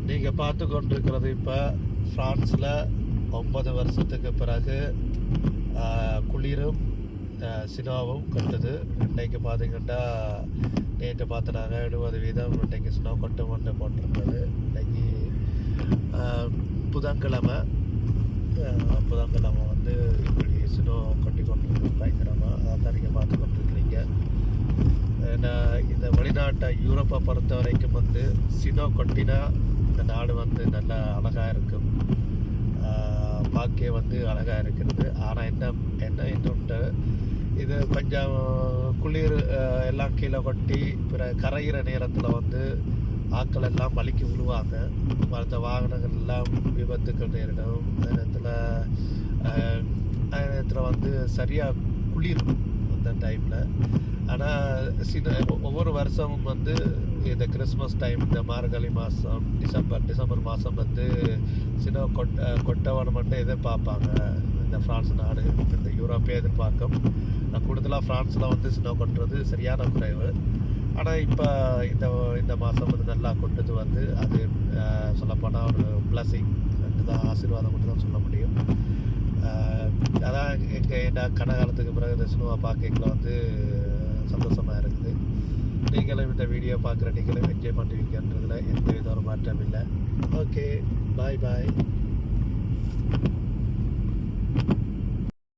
நீங்கள் பார்த்து கொண்டிருக்கிறது இப்போ ஃப்ரான்ஸில் 9 வருஷத்துக்கு பிறகு குளிரும் சினோவும் கொட்டுது. இன்றைக்கு பார்த்தீங்கன்னா நேற்று பார்த்துனாங்க 70% இன்றைக்கு சினோ கொட்டு போட்டிருந்தது. இன்றைக்கி புதன்கிழமை வந்து இப்படி சினோ கொட்டி கொண்டிருக்கு பயங்கரமாக. அதான் நீங்கள் பார்த்து கொண்டிருக்கிறீங்க. இந்த வெளிநாட்டை யூரோப்பை பொறுத்த வரைக்கும் வந்து சினோ கொட்டினா இந்த நாடு வந்து நல்லா அழகாக இருக்கும், பார்க்க வந்து அழகாக இருக்கிறது. ஆனால் இன்னொன்று இது கொஞ்சம் குளிர் எல்லாம் கீழே கொட்டி கரைகிற நேரத்தில் வந்து ஆட்கள் எல்லாம் வலிக்கு விழுவாங்க. மற்ற வாகனங்கள் எல்லாம் விபத்துக்கள் நேரிடும். அந்த நேரத்தில் வந்து சரியாக குளிரும் அந்த டைமில். ஆனால் ஒவ்வொரு வருஷமும் வந்து இந்த கிறிஸ்மஸ் டைம், இந்த மார்கழி மாதம், டிசம்பர் மாதம் வந்து சினோ கொட்டவனை மட்டும் எதிர்பார்ப்பாங்க. இந்த ஃப்ரான்ஸ் நாடு, இந்த யூரோப்பே எதிர்பார்க்கும். நான் கூடுதலாக ஃப்ரான்ஸில் வந்து சினோ கொட்டுறது சரியான குறைவு. ஆனால் இப்போ இந்த மாதம் வந்து நல்லா கொட்டது வந்து அது சொல்லப்போனால் ஒரு பிளஸிங் தான், ஆசீர்வாதம் மட்டும் தான் சொல்ல முடியும். அதான் என்ன கனகாலத்துக்கு பிறகு இந்த சினிமா பார்க்கல வந்து சந்தோஷமாக இருக்குது. நீங்களும் இந்த வீடியோ பார்க்குற நீங்களும் என்ஜாய் பண்ணுவீங்கன்றதுல எந்த வித ஒரு மாற்றம் இல்லை. ஓகே, பாய்.